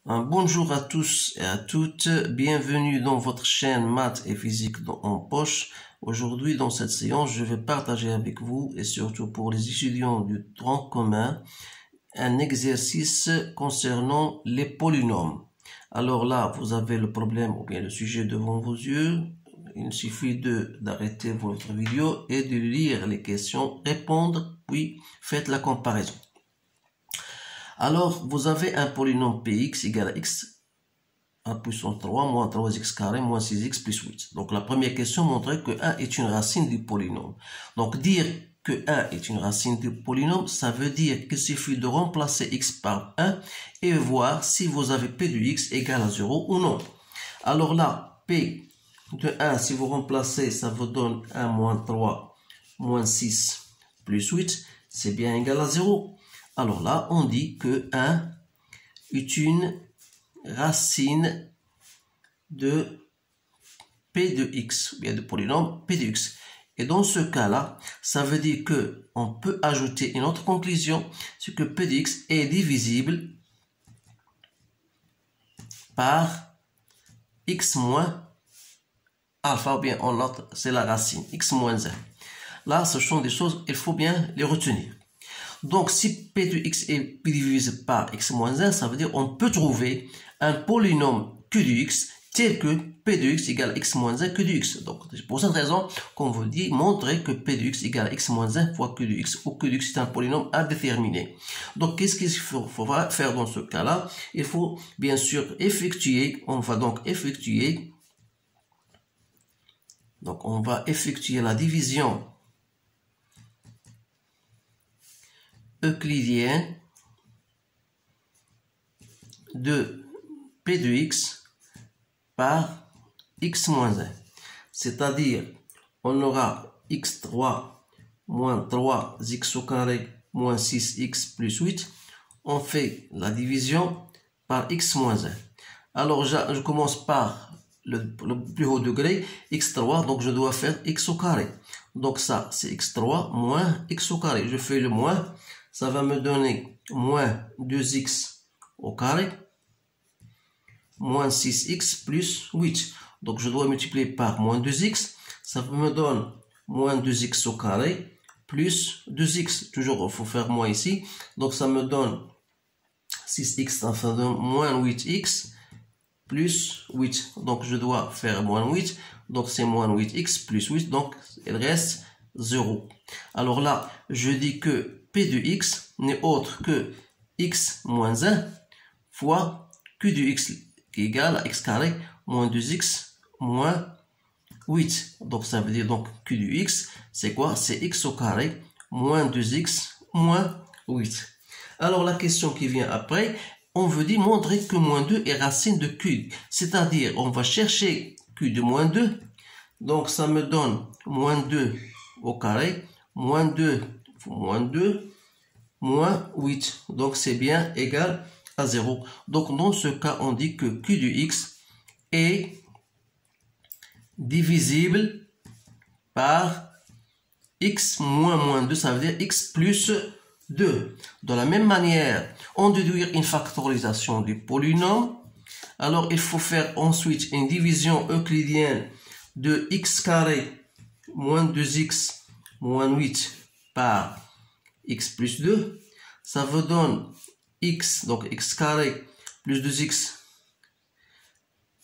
Bonjour à tous et à toutes, bienvenue dans votre chaîne Maths et Physique en poche. Aujourd'hui dans cette séance, je vais partager avec vous et surtout pour les étudiants du tronc commun, un exercice concernant les polynômes. Alors là, vous avez le problème ou bien le sujet devant vos yeux. Il suffit d'arrêter votre vidéo et de lire les questions, répondre, puis faites la comparaison. Alors, vous avez un polynôme px égale à x à puissance 3 moins 3x carré moins 6x plus 8. Donc, la première question montrait que 1 est une racine du polynôme. Donc, dire que 1 est une racine du polynôme, ça veut dire qu'il suffit de remplacer x par 1 et voir si vous avez p de x égale à 0 ou non. Alors là, p de 1, si vous remplacez, ça vous donne 1 moins 3 moins 6 plus 8, c'est bien égal à 0. Alors là, on dit que 1 est une racine de p de x, ou bien de polynôme p de x. Et dans ce cas-là, ça veut dire que on peut ajouter une autre conclusion, c'est que p de x est divisible par x moins alpha, ou bien en autre, c'est la racine, x moins 1. Là, ce sont des choses, il faut bien les retenir. Donc, si p de x est divisé par x moins 1, ça veut dire qu'on peut trouver un polynôme q de x tel que p de x égale x moins 1 q de x. Donc, c'est pour cette raison qu'on vous dit montrer que p de x égale x moins 1 fois q de x, ou q de x est un polynôme indéterminé. Donc, qu'est-ce qu'il faudra faire dans ce cas-là? Il faut bien sûr effectuer, on va effectuer la division euclidienne de p de x par x moins 1. C'est-à-dire, on aura x3 moins 3x au carré moins 6x plus 8. On fait la division par x moins 1. Alors, je commence par le plus haut degré, x3, donc je dois faire x au carré. Donc ça, c'est x3 moins x au carré. Je fais le moins, ça va me donner moins 2x au carré, moins 6x plus 8. Donc je dois multiplier par moins 2x, ça me donne moins 2x au carré, plus 2x. Toujours, il faut faire moins ici. Donc ça me donne 6x, ça me donne moins 8x, plus 8. Donc, je dois faire moins 8. Donc, c'est moins 8x plus 8. Donc, il reste 0. Alors là, je dis que p de x n'est autre que x moins 1 fois q de x qui est égal à x carré moins 2x moins 8. Donc, ça veut dire donc q de x, c'est quoi? C'est x au carré moins 2x moins 8. Alors, la question qui vient après, on veut montrer que moins 2 est racine de q. C'est-à-dire, on va chercher q de moins 2. Donc, ça me donne moins 2 au carré, moins 2, moins 8. Donc, c'est bien égal à 0. Donc, dans ce cas, on dit que q de x est divisible par x moins 2. Ça veut dire x plus 2. De la même manière, on déduire une factorisation du polynôme. Alors, il faut faire ensuite une division euclidienne de x carré moins 2x moins 8 par x plus 2. Ça vous donne x, donc x carré plus 2x.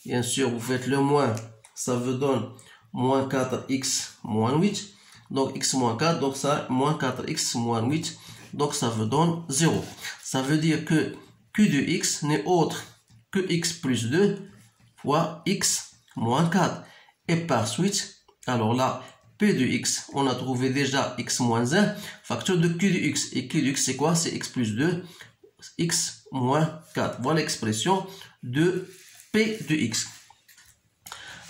Bien sûr, vous faites le moins, ça vous donne moins 4x moins 8. Donc, x moins 4, donc ça, moins 4x moins 8. Donc, ça vous donne 0. Ça veut dire que q de x n'est autre que x plus 2 fois x moins 4. Et par suite, alors là, p de x, on a trouvé déjà x moins 1, facteur de q de x. Et q de x, c'est quoi? C'est x plus 2, x moins 4. Voilà l'expression de p de x.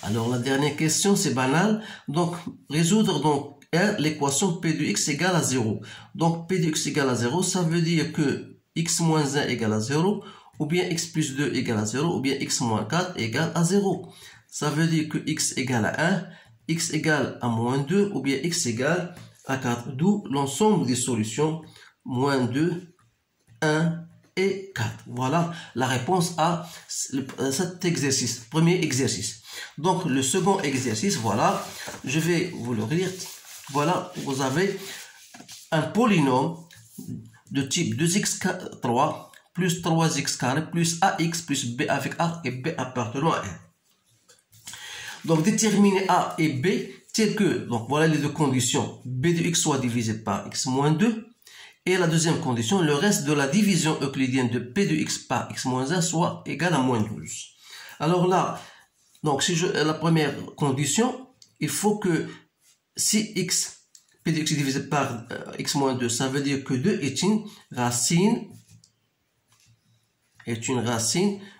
Alors, la dernière question, c'est banal. Donc, résoudre l'équation p de x égale à 0. Donc, p de x égale à 0, ça veut dire que x moins 1 égale à 0, ou bien x plus 2 égale à 0, ou bien x moins 4 égale à 0. Ça veut dire que x égale à 1, x égale à moins 2, ou bien x égale à 4. D'où l'ensemble des solutions, moins 2, 1, et 4. Voilà la réponse à cet exercice, premier exercice. Donc le second exercice, voilà, je vais vous le lire. Voilà, vous avez un polynôme de type 2x3 plus 3x carré plus ax plus b avec a et b appartenant à n. Donc déterminer a et b tel que, donc voilà les deux conditions, b de x soit divisé par x moins 2. Et la deuxième condition, le reste de la division euclidienne de p de x par x moins 1 soit égal à moins 12. Alors là, donc si la première condition, il faut que si p de x est divisé par x moins 2, ça veut dire que 2 est une racine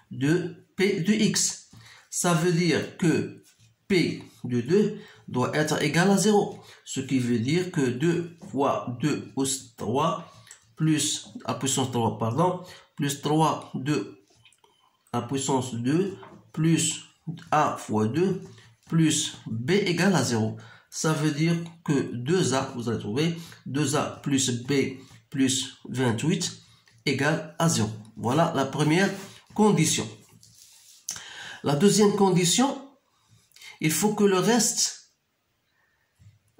de p de x. Ça veut dire que p de 2 doit être égal à 0. Ce qui veut dire que 2 fois 2 plus 3 plus à puissance 3, pardon, plus 3, 2 à puissance 2 plus a fois 2 plus b égale à 0. Ça veut dire que 2a, vous allez trouver 2a plus b plus 28 égale à 0. Voilà la première condition. La deuxième condition, il faut que le reste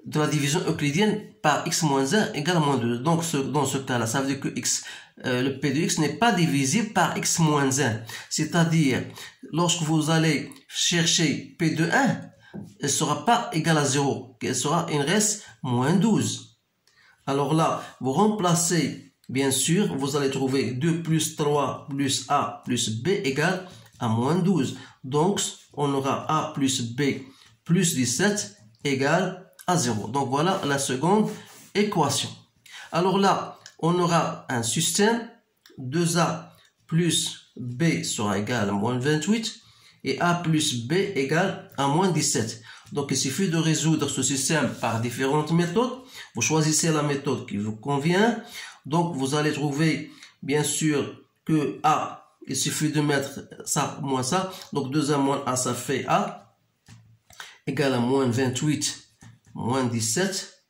de la division euclidienne par x moins 1 égale à moins 2. Donc dans ce cas-là, ça veut dire que le p de x n'est pas divisible par x moins 1. C'est-à-dire, lorsque vous allez chercher p de 1, elle ne sera pas égale à 0. Il reste moins 12. Alors là, vous remplacez, bien sûr, vous allez trouver 2 plus 3 plus a plus b égale à moins 12. Donc, on aura a plus b plus 17 égale à 0. Donc voilà la seconde équation. Alors là, on aura un système 2a plus b sera égal à moins 28 et a plus b égale à moins 17. Donc il suffit de résoudre ce système par différentes méthodes. Vous choisissez la méthode qui vous convient. Donc vous allez trouver bien sûr que a, il suffit de mettre ça moins ça. Donc 2a moins a, ça fait a égale à moins 28 moins 17,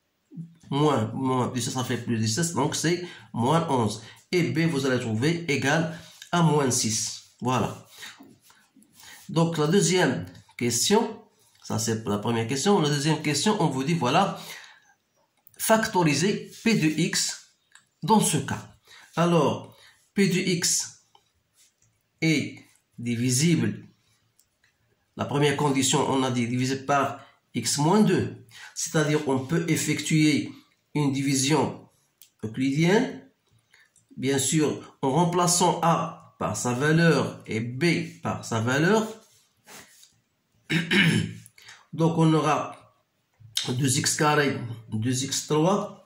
moins 17, ça fait plus 17, donc c'est moins 11. Et B, vous allez trouver égal à moins 6. Voilà. Donc, la deuxième question, ça c'est la première question. La deuxième question, on vous dit, voilà, factoriser P de X dans ce cas. Alors, P de X est divisible. La première condition, on a dit divisé par x moins 2. C'est-à-dire on peut effectuer une division euclidienne, bien sûr en remplaçant a par sa valeur et b par sa valeur. Donc on aura 2x carré, 2x3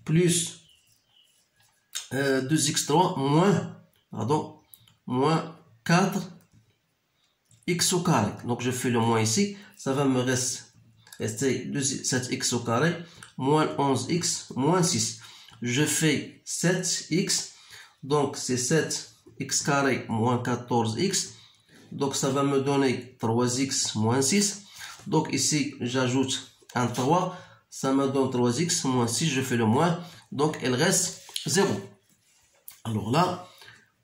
plus 2x3 moins 4 x au carré. Donc je fais le moins ici, ça va me rester 7x au carré moins 11x moins 6. Je fais 7x, donc c'est 7x carré moins 14x, donc ça va me donner 3x moins 6. Donc ici j'ajoute un 3, ça me donne 3x moins 6, je fais le moins, donc il reste 0. Alors là,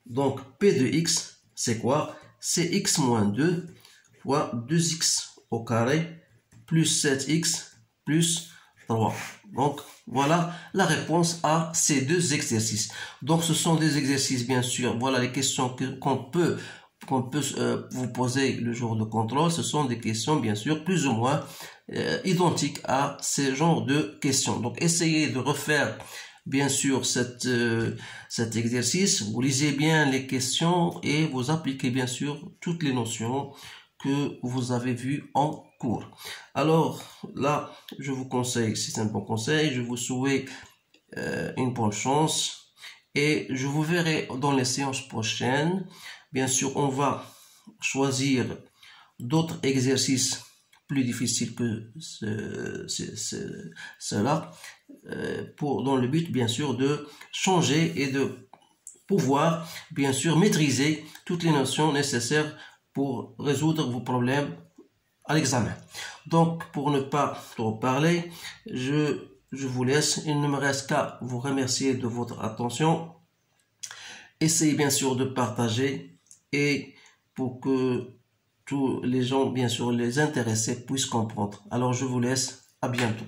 donc P de x, c'est quoi? C'est x moins 2 fois 2x au carré plus 7x plus 3. Donc, voilà la réponse à ces deux exercices. Donc, ce sont des exercices, bien sûr. Voilà les questions qu'on peut vous poser le jour de contrôle. Ce sont des questions, bien sûr, plus ou moins identiques à ce genre de questions. Donc, essayez de refaire bien sûr cet exercice, vous lisez bien les questions et vous appliquez bien sûr toutes les notions que vous avez vues en cours. Alors là, je vous conseille, c'est un bon conseil, je vous souhaite une bonne chance et je vous verrai dans les séances prochaines. Bien sûr, on va choisir d'autres exercices plus difficiles que cela, dans le but bien sûr de changer et de pouvoir bien sûr maîtriser toutes les notions nécessaires pour résoudre vos problèmes à l'examen. Donc pour ne pas trop parler, je vous laisse. Il ne me reste qu'à vous remercier de votre attention essayez bien sûr de partager et pour que tous les gens, bien sûr les intéressés, puissent comprendre. Alors je vous laisse, à bientôt.